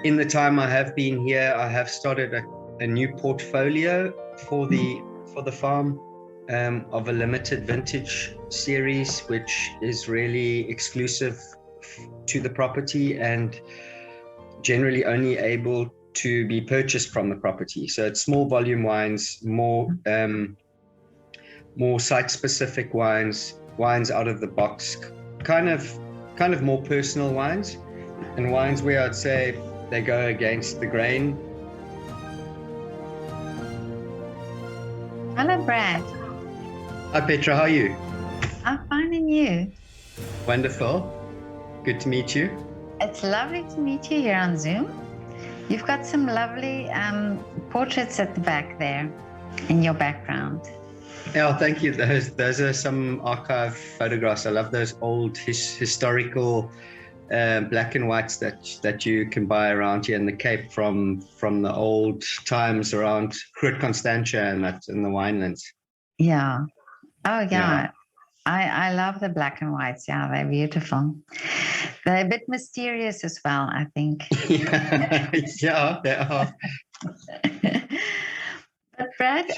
In the time I have been here, I have started a new portfolio for the farm of a limited vintage series, which is really exclusive to the property and generally only able to be purchased from the property. So it's small volume wines, more site-specific wines out of the box, kind of more personal wines, and wines where I'd say they go against the grain. Hello, Brad. Hi, Petra. How are you? I'm fine, and you? Wonderful. Good to meet you. It's lovely to meet you here on Zoom. You've got some lovely portraits at the back there in your background. Yeah, thank you. Those are some archive photographs. I love those old historical black and whites that you can buy around here in the Cape from the old times around Constantia and that in the winelands. Yeah. Oh, yeah. I love the black and whites. Yeah, they're beautiful. They're a bit mysterious as well, I think. Yeah, they are. But Brad,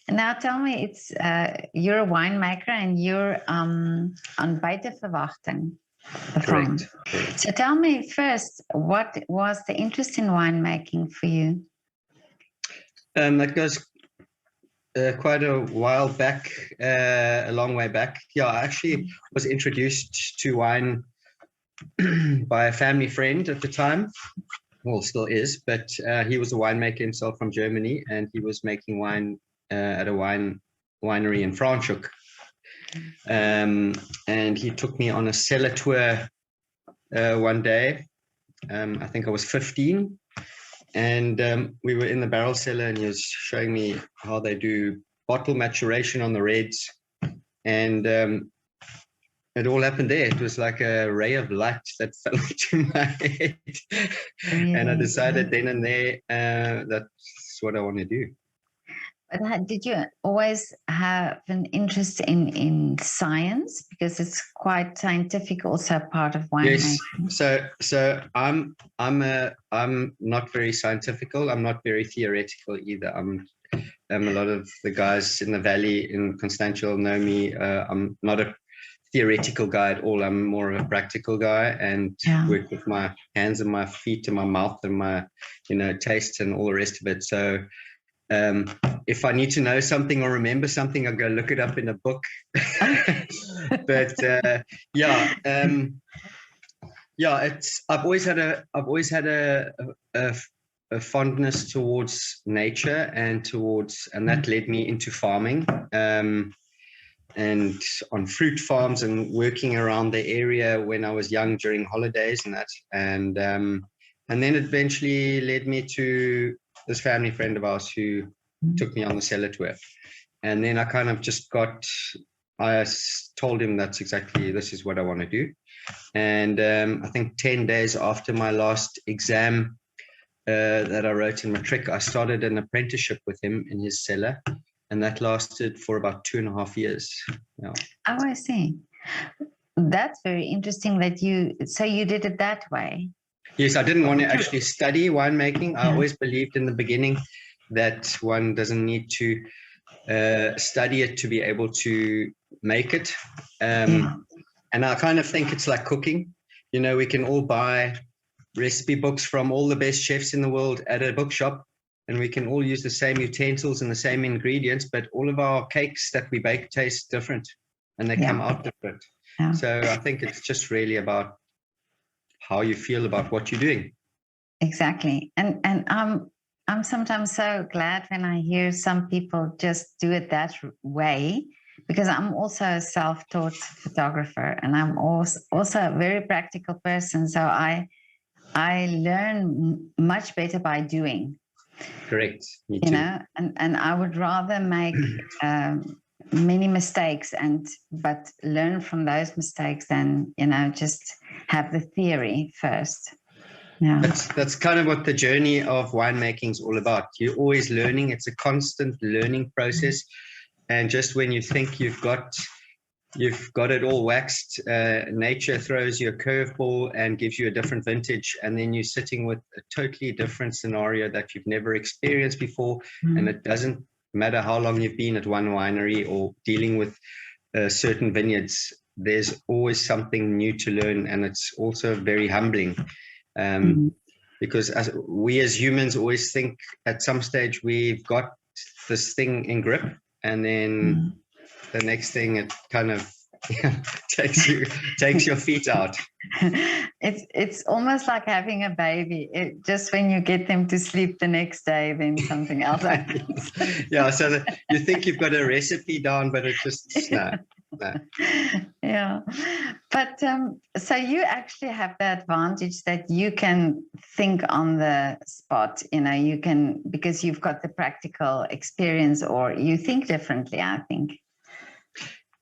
now tell me, it's you're a winemaker and you're on Buitenverwachting, the farm. Correct. So tell me first, what was the interest in winemaking for you? That goes quite a while back, a long way back. Yeah, I actually was introduced to wine by a family friend at the time. Well, still is, but he was a winemaker himself from Germany, and he was making wine at a winery in Franschhoek. And he took me on a cellar tour one day. I think I was 15. And we were in the barrel cellar, and he was showing me how they do bottle maturation on the reds. And it all happened there. It was like a ray of light that fell into my head. And I decided then and there that's what I want to do. But did you always have an interest in science? Because it's quite scientific, also part of winemaking. Yes. So I'm not very scientifical. I'm not very theoretical either. A lot of the guys in the valley in Constantia know me. I'm not a theoretical guy at all. I'm more of a practical guy and work with my hands and my feet and my mouth and my taste and all the rest of it. So if I need to know something or remember something, I'll go look it up in a book. But I've always had a fondness towards nature and that led me into farming and on fruit farms and working around the area when I was young during holidays and that, and then it eventually led me to this family friend of ours who took me on the cellar tour. And then I kind of I told him this is what I want to do. And I think 10 days after my last exam that I wrote in matric, I started an apprenticeship with him in his cellar. And that lasted for about 2.5 years. Yeah. Oh, I see. That's very interesting that you did it that way. Yes, I didn't want to actually study winemaking. I always believed in the beginning that one doesn't need to study it to be able to make it. And I kind of think it's like cooking. We can all buy recipe books from all the best chefs in the world at a bookshop, and we can all use the same utensils and the same ingredients, but all of our cakes that we bake taste different and they come out different. Yeah. So I think it's just really about how you feel about what you're doing. Exactly. And I'm sometimes so glad when I hear some people just do it that way, because I'm also a self-taught photographer and I'm also a very practical person. So I learn much better by doing. Correct. Me too. And I would rather make many mistakes but learn from those mistakes than just have the theory first. Yeah. That's kind of what the journey of winemaking is all about. You're always learning. It's a constant learning process. And just when you think you've got you've got it all waxed. Nature throws you a curveball and gives you a different vintage, and then you're sitting with a totally different scenario that you've never experienced before. And it doesn't matter how long you've been at one winery or dealing with certain vineyards. There's always something new to learn, and it's also very humbling. Because we as humans always think at some stage we've got this thing in grip, and then the next thing it kind of takes your feet out. It's almost like having a baby. Just when you get them to sleep the next day, then something else happens. Yeah, so you think you've got a recipe down, but it just no. Yeah, but so you actually have the advantage that you can think on the spot. You can, because you've got the practical experience, or you think differently, I think.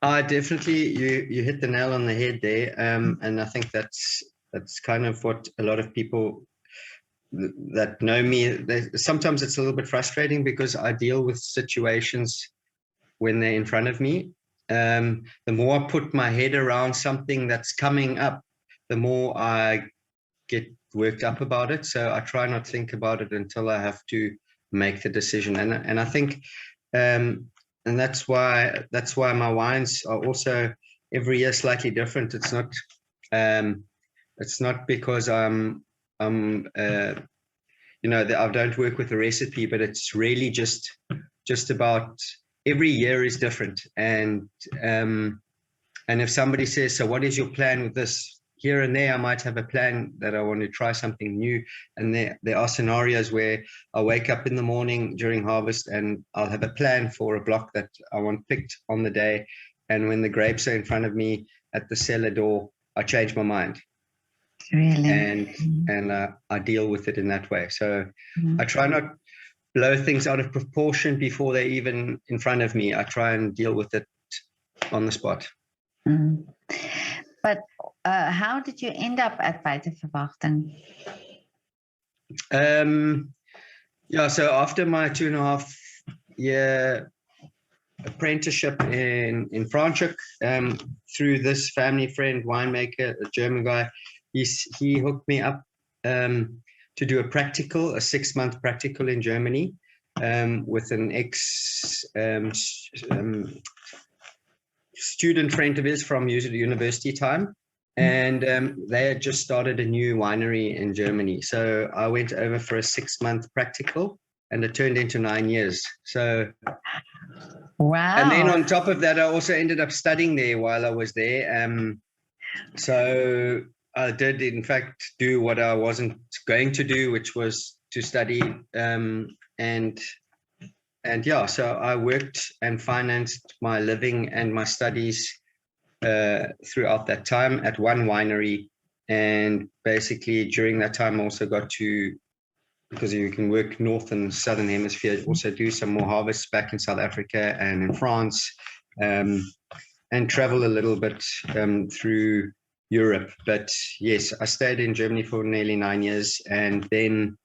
Definitely, you hit the nail on the head there, and I think that's kind of what a lot of people that know me. Sometimes it's a little bit frustrating because I deal with situations when they're in front of me. The more I put my head around something that's coming up, the more I get worked up about it. So I try not to think about it until I have to make the decision, and I think. And that's why my wines are also every year slightly different. It's not because I don't work with a recipe, but it's really just about every year is different. And if somebody says, so what is your plan with this? Here and there, I might have a plan that I want to try something new. And there are scenarios where I wake up in the morning during harvest and I'll have a plan for a block that I want picked on the day. And when the grapes are in front of me at the cellar door, I change my mind. Really? And I deal with it in that way. So I try not blow things out of proportion before they're even in front of me. I try and deal with it on the spot. But how did you end up at Buitenverwachting? So after my 2.5-year apprenticeship in Franschhoek, through this family friend, winemaker, a German guy, he hooked me up to do a 6-month practical in Germany with an student friend of his from university time. And they had just started a new winery in Germany. So I went over for a 6-month practical, and it turned into 9 years. So, wow. And then on top of that, I also ended up studying there while I was there. So I did, in fact, do what I wasn't going to do, which was to study. So I worked and financed my living and my studies throughout that time at one winery. And basically during that time I also got to, because you can work north and southern hemisphere, also do some more harvests back in South Africa and in France, and travel a little bit through Europe. But yes, I stayed in Germany for nearly 9 years. And then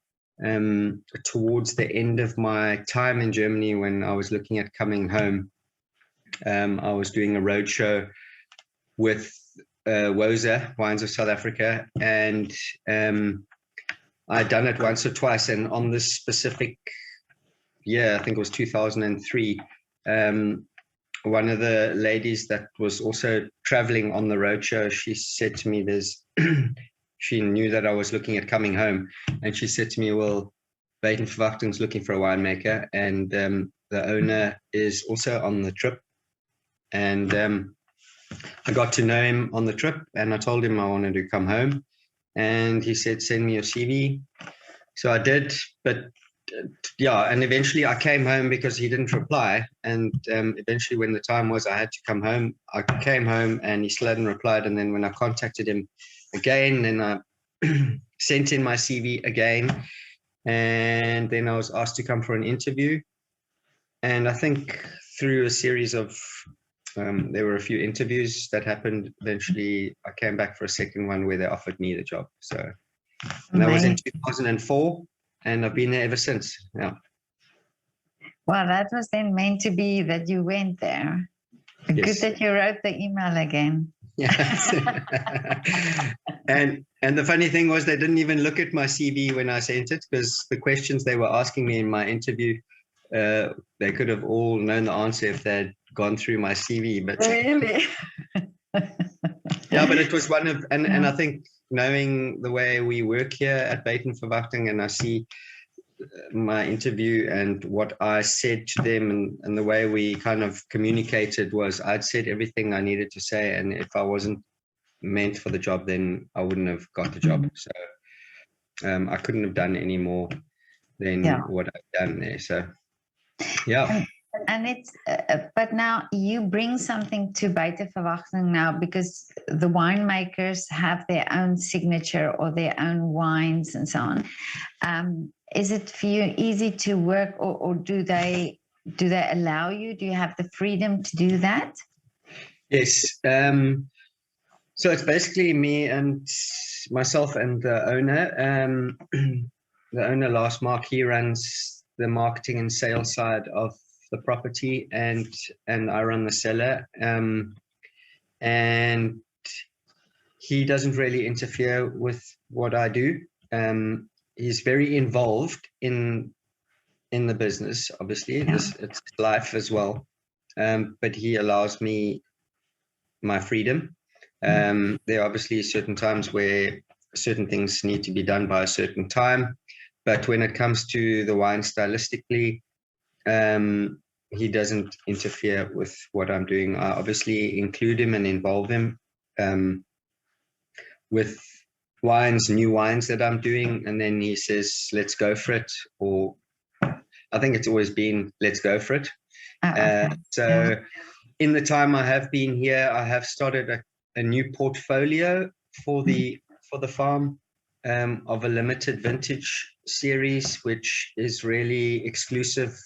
towards the end of my time in Germany, when I was looking at coming home, I was doing a roadshow with Woza, Wines of South Africa, and I'd done it once or twice. And on this specific year, I think it was 2003, one of the ladies that was also traveling on the roadshow, she said to me, she knew that I was looking at coming home, and she said to me, well, Buitenverwachting's looking for a winemaker, and the owner is also on the trip. And I got to know him on the trip, and I told him I wanted to come home, and he said, send me your CV. So I did, but and eventually I came home because he didn't reply. And eventually when the time was I had to come home, I came home and he still hadn't replied. And then when I contacted him again, then I sent in my CV again, and then I was asked to come for an interview. And I think through a series of there were a few interviews that happened. Eventually, I came back for a second one where they offered me the job. So and that was in 2004, and I've been there ever since. Yeah. Well, that was then meant to be that you went there. Good Yes. that you wrote the email again. Yes. And the funny thing was they didn't even look at my CV when I sent it, because the questions they were asking me in my interview, they could have all known the answer if they'd gone through my CV. But Really? yeah, but it was one of, and I think knowing the way we work here at Buitenverwachting, and I see my interview and what I said to them, and the way we kind of communicated was I'd said everything I needed to say, and if I wasn't meant for the job, then I wouldn't have got the job. So I couldn't have done any more than what I've done there. So yeah. And it's, but now you bring something to Buitenverwachting now, because the winemakers have their own signature or their own wines and so on. Is it for you easy to work, or do they allow you? Do you have the freedom to do that? Yes. So it's basically me and myself and the owner. The owner, Lars Mark, he runs the marketing and sales side of the property, and I run the cellar. And he doesn't really interfere with what I do. He's very involved in the business, obviously. It's life as well. But he allows me my freedom. There are obviously certain times where certain things need to be done by a certain time, but when it comes to the wine stylistically, he doesn't interfere with what I'm doing. I obviously include him and involve him with new wines that I'm doing, and then he says, let's go for it, or I think it's always been, let's go for it. So in the time I have been here, I have started a new portfolio for the farm, of a limited vintage series, which is really exclusive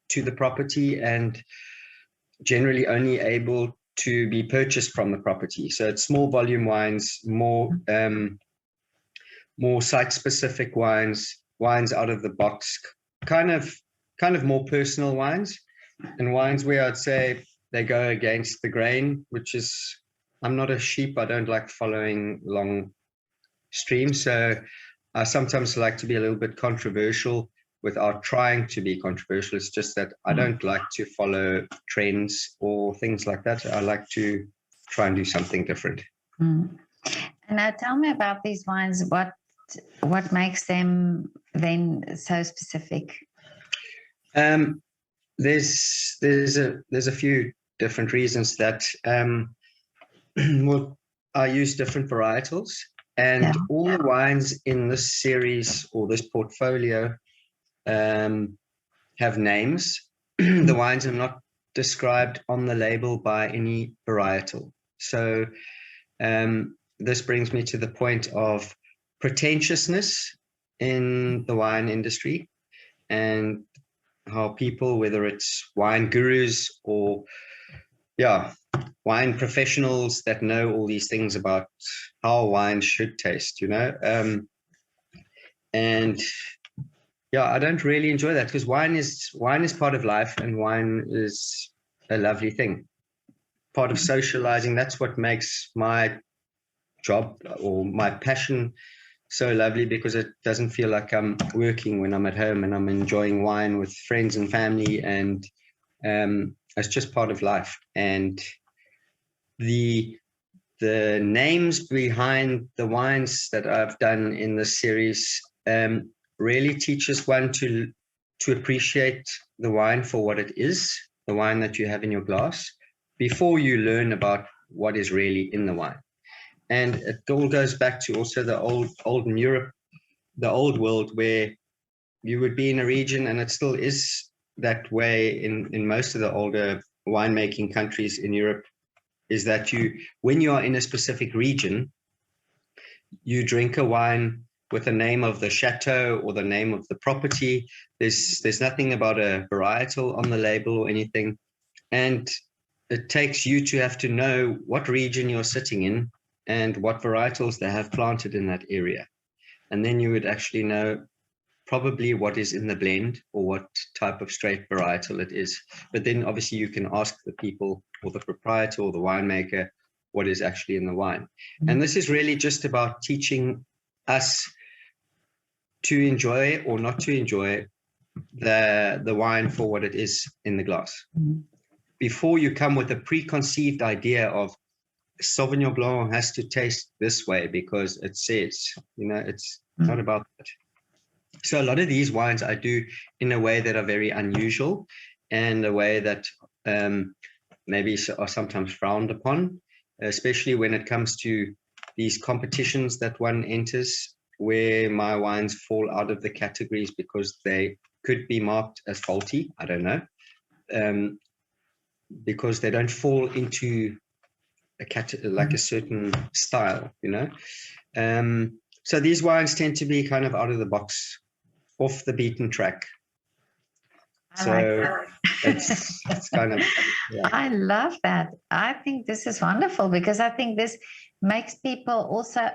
to the property and generally only able to be purchased from the property. So it's small volume wines, more site specific wines out of the box, kind of more personal wines, and wines where I'd say they go against the grain, which is, I'm not a sheep. I don't like following long streams. So I sometimes like to be a little bit controversial without trying to be controversial. It's just that I don't like to follow trends or things like that. I like to try and do something different. And now tell me about these wines. What makes them then so specific? There's a few different reasons that well, I use different varietals, and all the wines in this series or this portfolio have names. The wines are not described on the label by any varietal. So this brings me to the point of pretentiousness in the wine industry, and how people, whether it's wine gurus or wine professionals that know all these things about how wine should taste, and I don't really enjoy that, because wine is part of life, and wine is a lovely thing, part of socializing. That's what makes my job or my passion so lovely, because it doesn't feel like I'm working when I'm at home, and I'm enjoying wine with friends and family, and it's just part of life. And the names behind the wines that I've done in this series really teaches one to appreciate the wine for what it is, the wine that you have in your glass, before you learn about what is really in the wine. And it all goes back to also the old in Europe, the old world, where you would be in a region, and it still is that way in most of the older winemaking countries in Europe, is that when you are in a specific region, you drink a wine with the name of the chateau or the name of the property. There's nothing about a varietal on the label or anything. And it takes you to have to know what region you're sitting in and what varietals they have planted in that area. And then you would actually know probably what is in the blend or what type of straight varietal it is. But then obviously you can ask the people or the proprietor or the winemaker what is actually in the wine. And this is really just about teaching us to enjoy or not to enjoy the wine for what it is in the glass. Before you come with a preconceived idea of Sauvignon Blanc has to taste this way because it says, it's not about that. So a lot of these wines I do in a way that are very unusual and a way that maybe are sometimes frowned upon, especially when it comes to these competitions that one enters, where my wines fall out of the categories because they could be marked as faulty. I don't know, because they don't fall into a certain style, So these wines tend to be kind of out of the box, off the beaten track. It's kind of, yeah. I love that. I think this is wonderful because I think this makes people also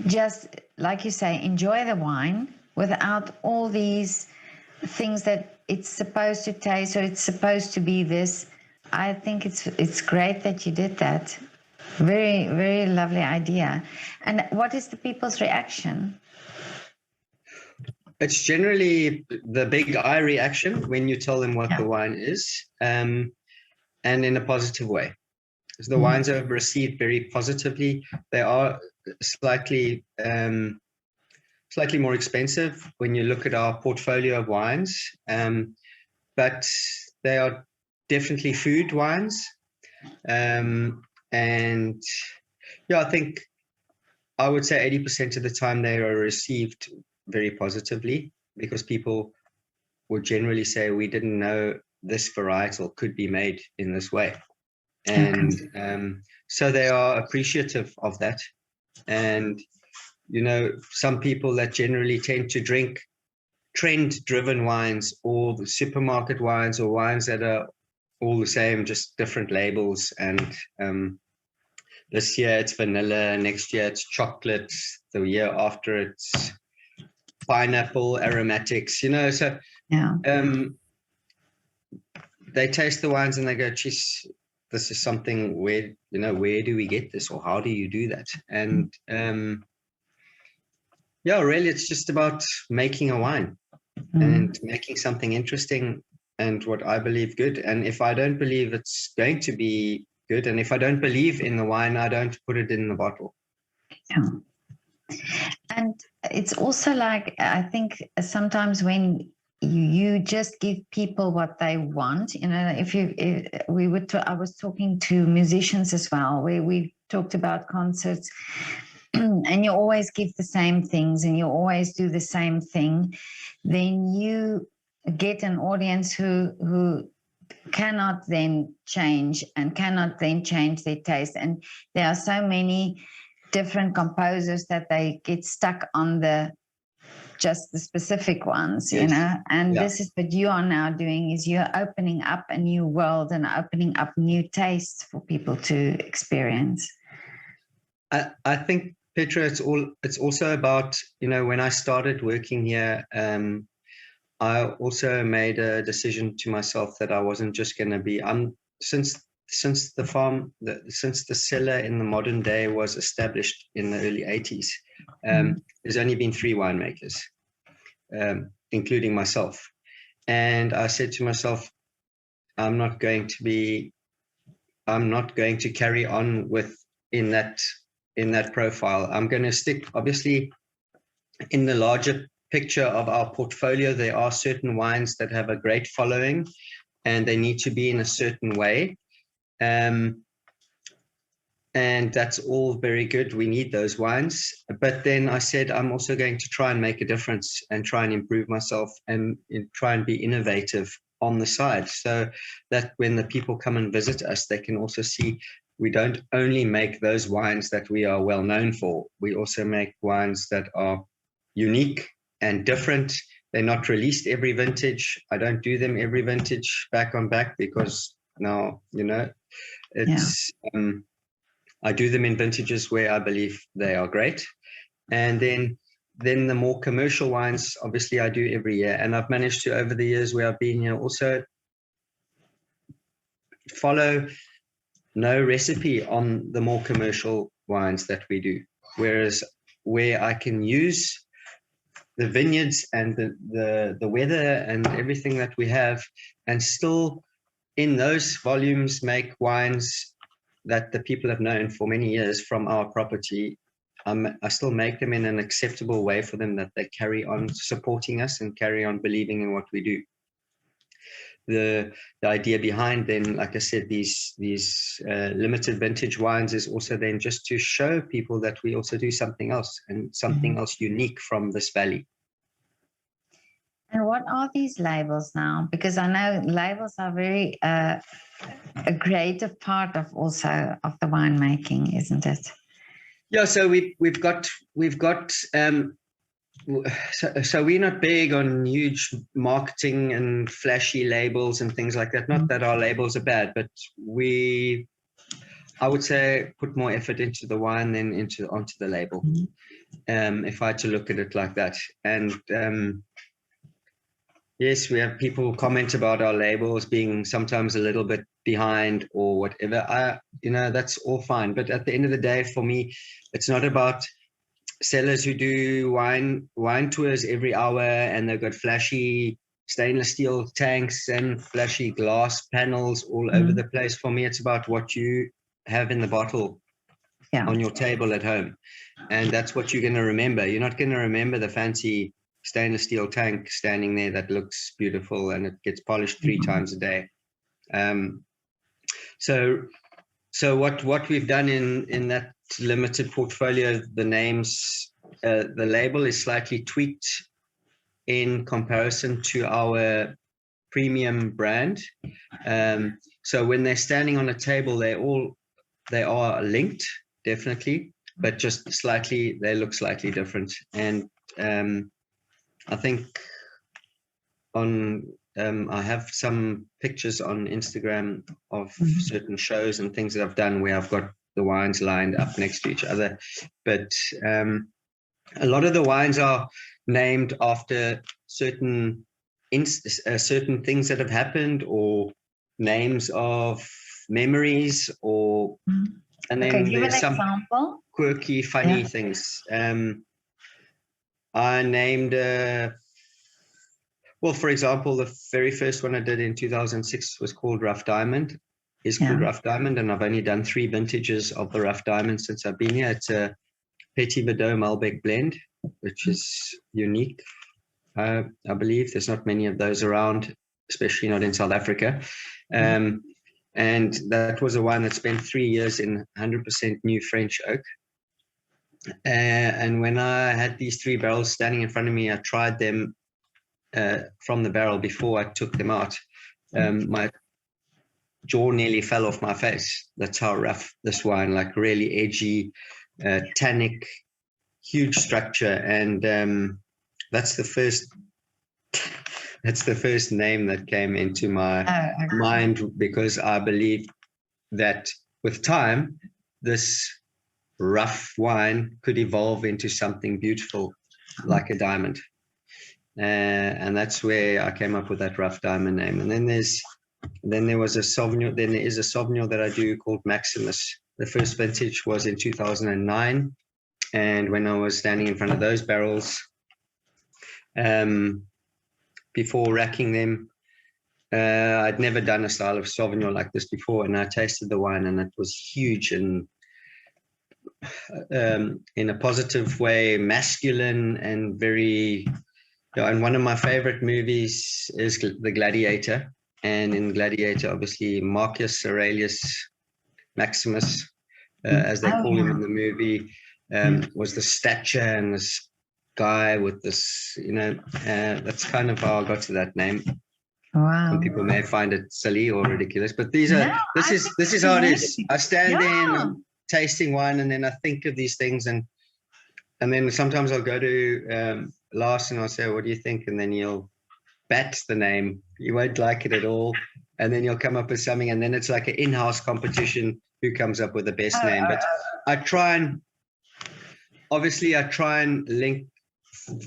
just, like you say, enjoy the wine without all these things that it's supposed to taste or it's supposed to be this. I think it's great that you did that. Very, very lovely idea. And what is the people's reaction? It's generally the big eye reaction when you tell them what the wine is, and in a positive way. So the wines are received very positively. They are slightly more expensive when you look at our portfolio of wines, but they are definitely food wines. And yeah, I think I would say 80% of the time they are received very positively because people would generally say, we didn't know this varietal could be made in this way. And so they are appreciative of that. And, some people that generally tend to drink trend-driven wines or the supermarket wines or wines that are all the same, just different labels. And this year it's vanilla, next year it's chocolate, the year after it's pineapple aromatics, so they taste the wines and they go, geez, this is something where do we get this or how do you do that? And really it's just about making a wine and making something interesting and what I believe good. And if I don't believe it's going to be good, and if I don't believe in the wine, I don't put it in the bottle. Yeah. And it's also like, I think sometimes when you just give people what they want, I was talking to musicians as well, where we talked about concerts and you always give the same things and you always do the same thing, then you get an audience who cannot then change their taste. And there are so many different composers that they get stuck on just the specific ones, and this is what you are now doing, is you're opening up a new world and opening up new tastes for people to experience. I think, Petra, it's also about, when I started working here, I also made a decision to myself that I wasn't just going to be, since the cellar in the modern day was established in the early 80s, there's only been 3 winemakers, including myself. And I said to myself, I'm not going to carry on in that profile. I'm going to stick, obviously, in the larger picture of our portfolio. There are certain wines that have a great following and they need to be in a certain way. And that's all very good. We need those wines. But then I said, I'm also going to try and make a difference and try and improve myself and try and be innovative on the side, so that when the people come and visit us, they can also see we don't only make those wines that we are well known for. We also make wines that are unique and different. They're not released every vintage. I don't do them every vintage back on back because now, it's, I do them in vintages where I believe they are great. And then then the more commercial wines, obviously I do every year. And I've managed to, over the years where I've been here, also follow no recipe on the more commercial wines that we do. Whereas where I can use the vineyards and the weather and everything that we have, and still in those volumes make wines that the people have known for many years from our property. I still make them in an acceptable way for them, that they carry on supporting us and carry on believing in what we do. The idea behind then, like I said, these limited vintage wines is also then just to show people that we also do something else, and something else unique from this valley. And what are these labels now? Because I know labels are very a creative part of also of the winemaking, isn't it? Yeah, so we've got so we're not big on huge marketing and flashy labels and things like that. Not that our labels are bad, but I would say, put more effort into the wine than onto the label. If I had to look at it like that. And yes, we have people comment about our labels being sometimes a little bit behind or whatever. That's all fine. But at the end of the day, for me, it's not about sellers who do wine tours every hour and they've got flashy stainless steel tanks and flashy glass panels all over the place. For me, it's about what you have in the bottle on your table at home. And that's what you're going to remember. You're not going to remember the fancy stainless steel tank standing there that looks beautiful and it gets polished 3 times a day. So what we've done in that limited portfolio, the names, the label is slightly tweaked in comparison to our premium brand. So when they're standing on a table, they are linked, definitely, but just slightly, they look slightly different. And I think I have some pictures on Instagram of certain shows and things that I've done where I've got the wines lined up next to each other. But a lot of the wines are named after certain things that have happened, or names of memories, or and then there's some example. Quirky, funny things. I named well, for example, the very first one I did in 2006 was called Rough Diamond. It's called Rough Diamond, and I've only done 3 vintages of the Rough Diamond since I've been here. It's a Petit Verdot Malbec blend, which is unique. I believe there's not many of those around, especially not in South Africa. And that was a wine that spent 3 years in 100% new French oak. And when I had these 3 barrels standing in front of me, I tried them from the barrel before I took them out. My jaw nearly fell off my face. That's how rough this wine, like really edgy, tannic, huge structure. And that's the first name that came into my mind, because I believe that with time, this rough wine could evolve into something beautiful like a diamond. And that's where I came up with that Rough Diamond name. And then there is a Sauvignon that I do called Maximus. The first vintage was in 2009. And when I was standing in front of those barrels, before racking them, I'd never done a style of Sauvignon like this before. And I tasted the wine, and it was huge and in a positive way, masculine and very... And one of my favorite movies is The Gladiator. And in Gladiator, obviously, Marcus Aurelius Maximus, as they call him in the movie, was the stature and this guy with this, that's kind of how I got to that name. Wow. Some people may find it silly or ridiculous, but this is how it is. I stand there and I'm tasting wine, and then I think of these things, and then sometimes I'll go to Lars and I'll say, what do you think? And then he'll bat the name. You won't like it at all. And then you'll come up with something, and then it's like an in-house competition who comes up with the best name. But I try and link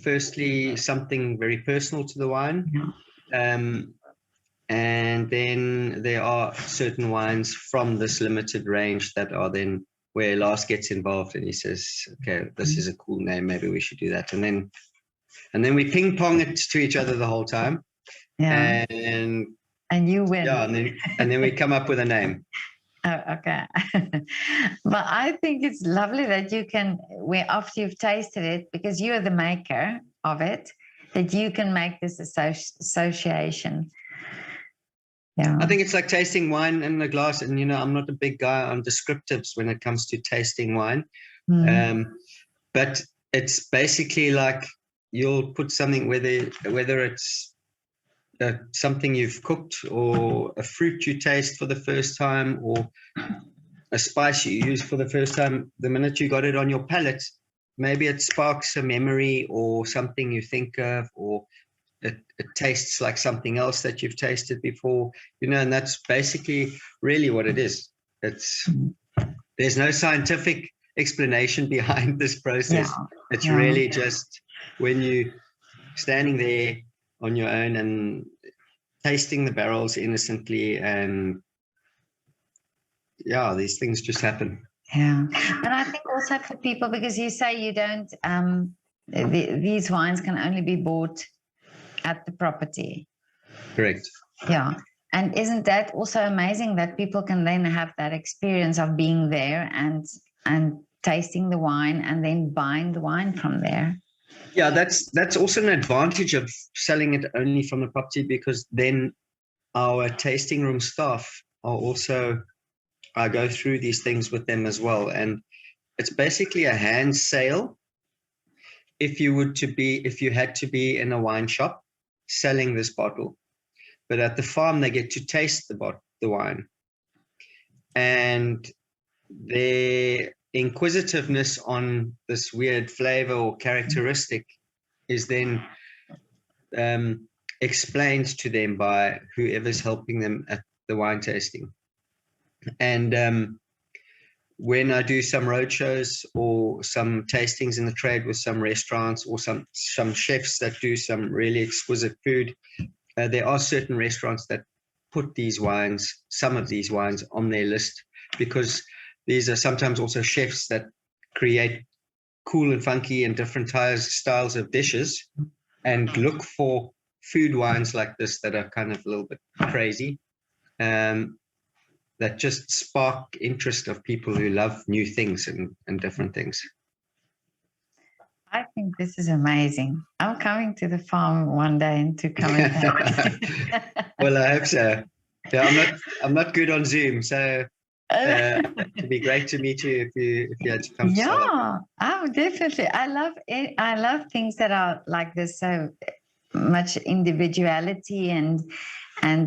firstly something very personal to the wine. Yeah. And then there are certain wines from this limited range that are then where Lars gets involved and he says, okay, this is a cool name, maybe we should do that. And then we ping pong it to each other the whole time. Yeah. And you win. yeah, and then we come up with a name. Oh, okay. But I think it's lovely that you can, where after you've tasted it, because you're the maker of it, that you can make this association. Yeah. I think it's like tasting wine in a glass. And, I'm not a big guy on descriptives when it comes to tasting wine. But it's basically like you'll put something, whether it's something you've cooked or a fruit you taste for the first time or a spice you use for the first time, the minute you got it on your palate, maybe it sparks a memory or something you think of, or it tastes like something else that you've tasted before, and that's basically really what it is. There's no scientific explanation behind this process. Yeah. It's really just when you standing there on your own and tasting the barrels innocently, and these things just happen. Yeah. And I think also for people, because you say you don't, these wines can only be bought at the property. Correct. Yeah. And isn't that also amazing that people can then have that experience of being there and tasting the wine and then buying the wine from there? Yeah, that's also an advantage of selling it only from the property, because then our tasting room staff are also, I go through these things with them as well. And it's basically a hand sale. If you had to be in a wine shop selling this bottle, but at the farm, they get to taste the wine. And their inquisitiveness on this weird flavor or characteristic is then explained to them by whoever's helping them at the wine tasting. And when I do some roadshows or some tastings in the trade with some restaurants or some chefs that do some really exquisite food, there are certain restaurants that put some of these wines on their list, because these are sometimes also chefs that create cool and funky and different styles of dishes and look for food wines like this that are kind of a little bit crazy, that just spark interest of people who love new things and different things. I think this is amazing. I'm coming to the farm one day and to come and taste. Well, I hope so. Yeah, I'm not good on Zoom, so it'd be great to meet you if you had to come. Yeah, definitely. I love it. I love things that are like this, so much individuality and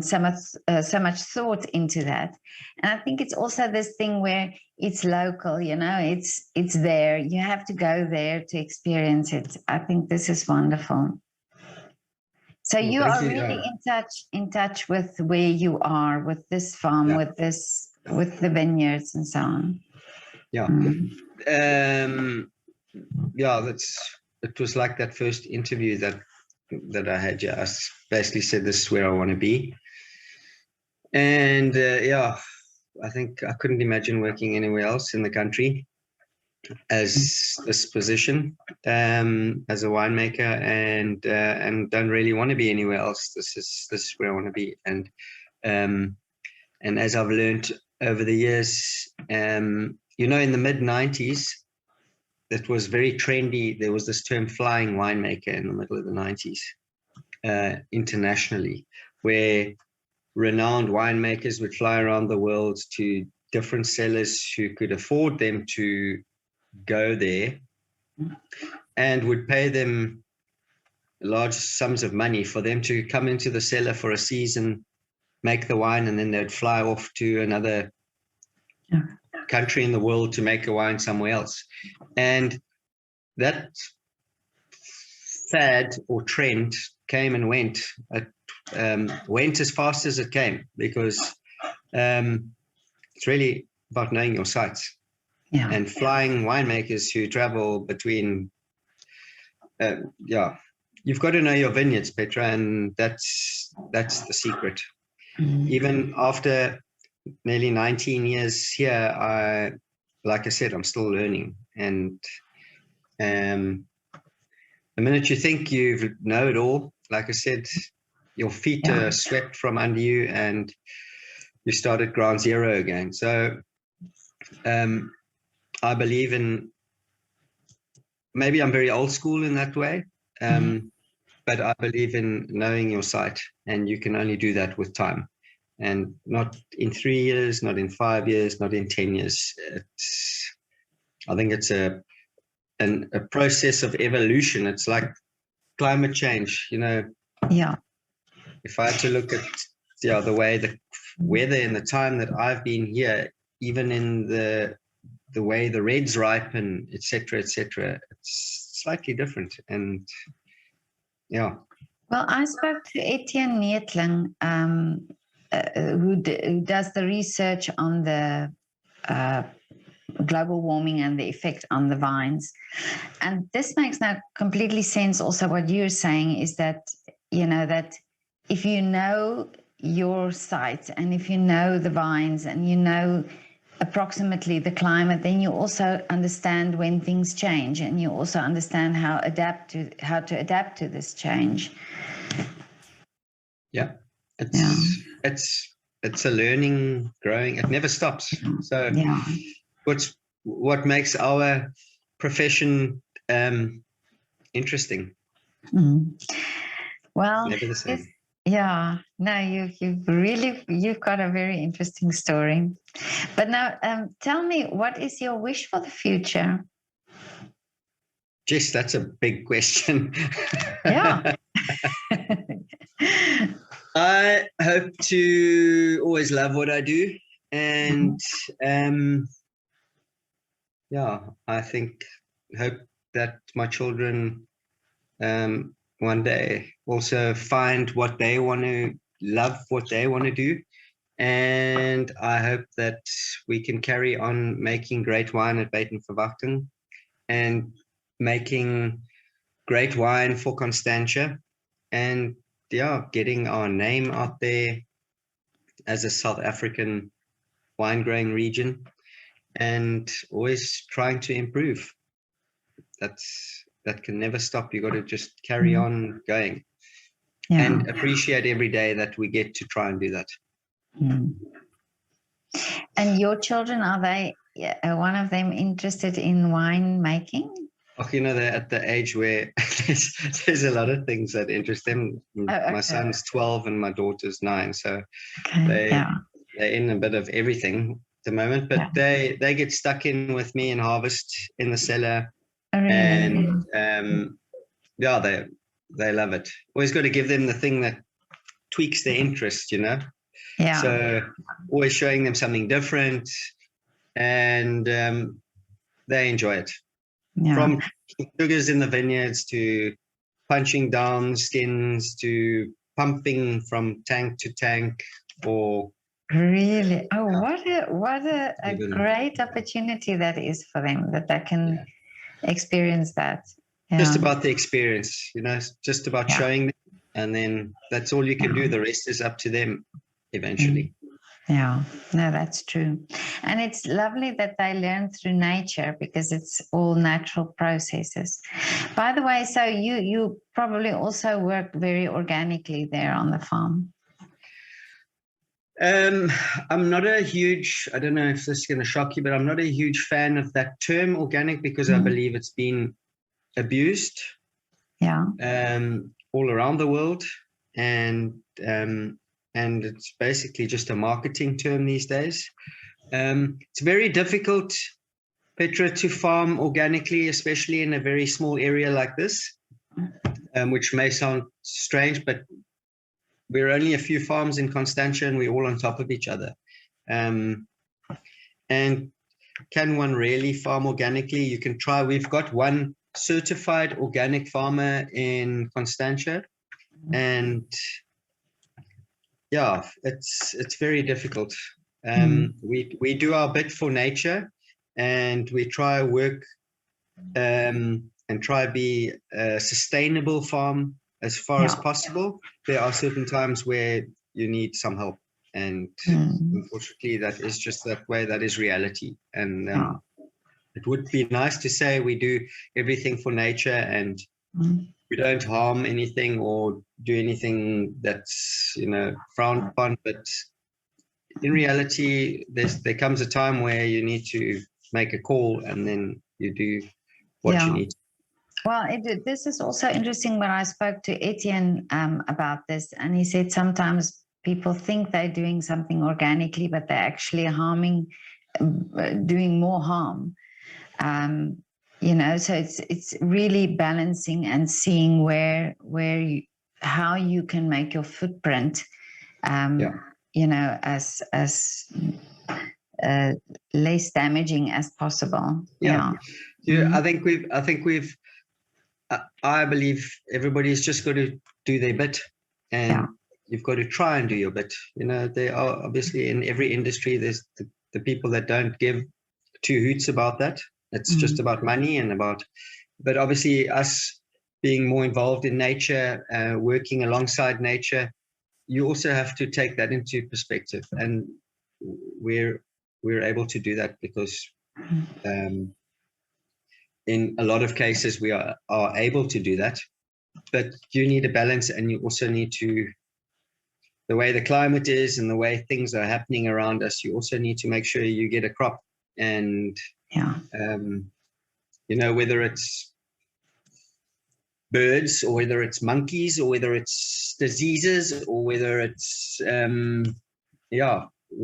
so much thought into that. And I think it's also this thing where it's local, it's there. You have to go there to experience it. I think this is wonderful. So you are really in touch with where you are, with this farm, with the vineyards and so on. Yeah. It was like that first interview that I had. I basically said, this is where I want to be. And I think I couldn't imagine working anywhere else in the country as this position, as a winemaker, and don't really want to be anywhere else. This is where I want to be. And as I've learned over the years, in the mid-90s, that was very trendy. There was this term flying winemaker in the middle of the 90s, internationally, where renowned winemakers would fly around the world to different cellars who could afford them to go there and would pay them large sums of money for them to come into the cellar for a season, make the wine, and then they'd fly off to another country in the world to make a wine somewhere else. And that fad or trend came and went. Went as fast as it came, because it's really about knowing your sites. And flying winemakers who travel between yeah, you've got to know your vineyards, Petra, and that's the secret. Even after nearly 19 years here, like I said, I'm still learning. And the minute you think you know it all, like I said, your feet are swept from under you and you start at ground zero again. So I believe in, maybe I'm very old school in that way, but I believe in knowing your site, and you can only do that with time, and not in 3 years, not in 5 years, not in 10 years. I think it's a process of evolution. It's like climate change, you know. Yeah. If I had to look at the way the weather in the time that I've been here, even in the way the reds ripen, etc., it's slightly different. And yeah. Well, I spoke to Etienne Neetling, who does the research on the global warming and the effect on the vines. And this makes now completely sense. Also, what you're saying is that, you know, that if you know your site and if you know the vines and you know approximately the climate, then you also understand when things change, and you also understand how to adapt to this change. Yeah, it's a learning, growing. It never stops. So what makes our profession interesting? Well, never the same. Yeah, no, you've got a very interesting story. But now, tell me, what is your wish for the future? Jess, that's a big question. Yeah. I hope to always love what I do, and I hope that my children one day also find what they want to love, what they want to do. And I hope that we can carry on making great wine at Buitenverwachting and making great wine for Constantia, and getting our name out there as a South African wine growing region, and always trying to improve. That can never stop. You got to just carry on going and appreciate every day that we get to try and do that. And your children, are they one of them interested in wine making? Oh, you know, they're at the age where there's a lot of things that interest them. My son's 12 and my daughter's 9, so they're in a bit of everything at the moment. But they get stuck in with me and harvest in the cellar, and they love it. Always got to give them the thing that tweaks their interest, you know. Yeah. So always showing them something different, and they enjoy it. Yeah. From sugars in the vineyards to punching down skins to pumping from tank to tank, or really, what a great opportunity that is for them, that they can experience that. Just about the experience, you know, just about showing them, and then that's all you can do. The rest is up to them eventually. Yeah, no, that's true. And it's lovely that they learn through nature, because it's all natural processes. By the way, so you probably also work very organically there on the farm. I'm not a huge, I don't know if this is going to shock you, but I'm not a huge fan of that term organic, because I believe it's been abused all around the world, and it's basically just a marketing term these days. It's very difficult, Petra, to farm organically, especially in a very small area like this, which may sound strange, but we're only a few farms in Constantia, and we're all on top of each other. And can one really farm organically? You can try. We've got one certified organic farmer in Constantia, and it's very difficult. We do our bit for nature, and we try work and try be a sustainable farm as far as possible. There are certain times where you need some help, and unfortunately that is just that way. That is reality. And it would be nice to say we do everything for nature and we don't harm anything or do anything that's, you know, frowned upon, but in reality there comes a time where you need to make a call, and then you do what you need. Well, this is also interesting. When I spoke to Etienne about this, and he said sometimes people think they're doing something organically, but they're actually harming, doing more harm. You know, so it's really balancing and seeing how you can make your footprint, you know, as less damaging as possible. I believe everybody's just got to do their bit, and you've got to try and do your bit. You know, there are obviously in every industry, there's the people that don't give two hoots about that. It's just about money but obviously us being more involved in nature, working alongside nature, you also have to take that into perspective. And we're able to do that because in a lot of cases we are able to do that, but you need a balance, and you also need to, the way the climate is and the way things are happening around us, you also need to make sure you get a crop. And you know, whether it's birds or whether it's monkeys or whether it's diseases or whether it's we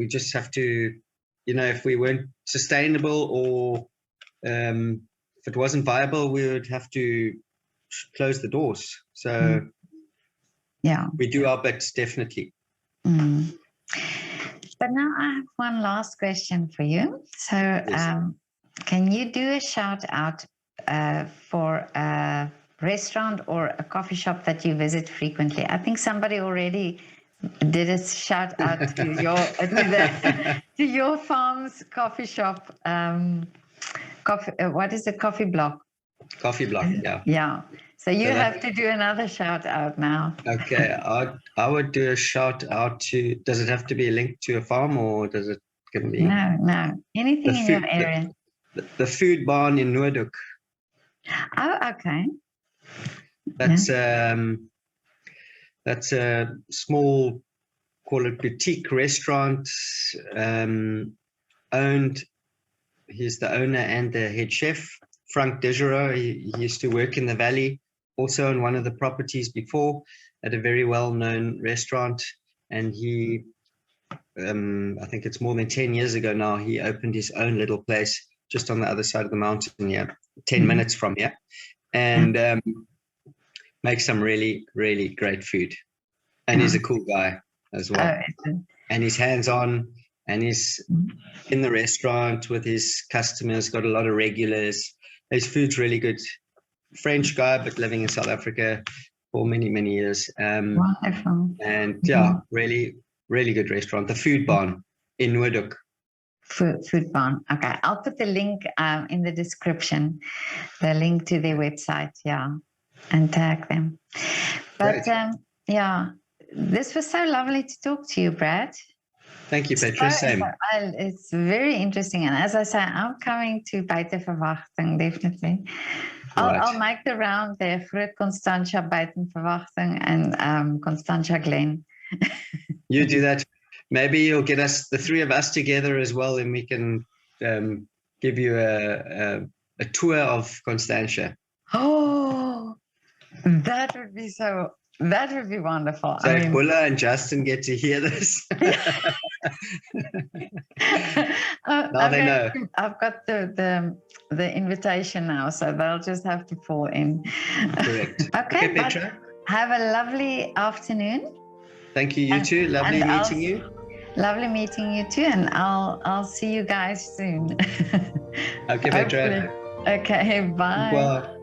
just have to, you know, if we weren't sustainable or if it wasn't viable, we would have to close the doors. So we do our bits, definitely. But now I have one last question for you. So can you do a shout out for a restaurant or a coffee shop that you visit frequently? I think somebody already did a shout out to your to your farm's coffee shop. What is it? Coffee block. Coffee block, yeah. Yeah. So you have to do another shout out now. Okay, I would do a shout out to. Does it have to be a link to a farm, or does it can be? No. Anything in your area. The food barn in Noordhoek. Oh, okay. That's a small, call it boutique restaurant, owned. He's the owner and the head chef, Frank Desjardins. He used to work in the valley, also on one of the properties before, at a very well-known restaurant. And he, I think it's more than 10 years ago now, he opened his own little place just on the other side of the mountain here, 10 minutes from here, and makes some really, really great food. And he's a cool guy as well. And he's hands-on, and he's in the restaurant with his customers, got a lot of regulars. His food's really good. French guy, but living in South Africa for many, many years. Wonderful. And really, really good restaurant. The Food Barn in Noordhoek. Food Barn. Okay, I'll put the link in the description, the link to their website, and tag them. But this was so lovely to talk to you, Brad. Thank you, Petra. Same. It's very interesting. And as I say, I'm coming to Buitenverwachting, definitely. I'll make the round there for Constantia, Buitenverwachting, and Constantia Glen. You do that. Maybe you'll get us, the three of us together as well, and we can give you a tour of Constantia. Oh, that would be wonderful. So if Bulla and Justin get to hear this, now they know. I've got the invitation now, so they'll just have to fall in. Correct. Okay, Petra. Have a lovely afternoon. Thank you. You too. Lovely meeting you. Lovely meeting you too, and I'll see you guys soon. Okay, Petra. Okay, bye. Bye.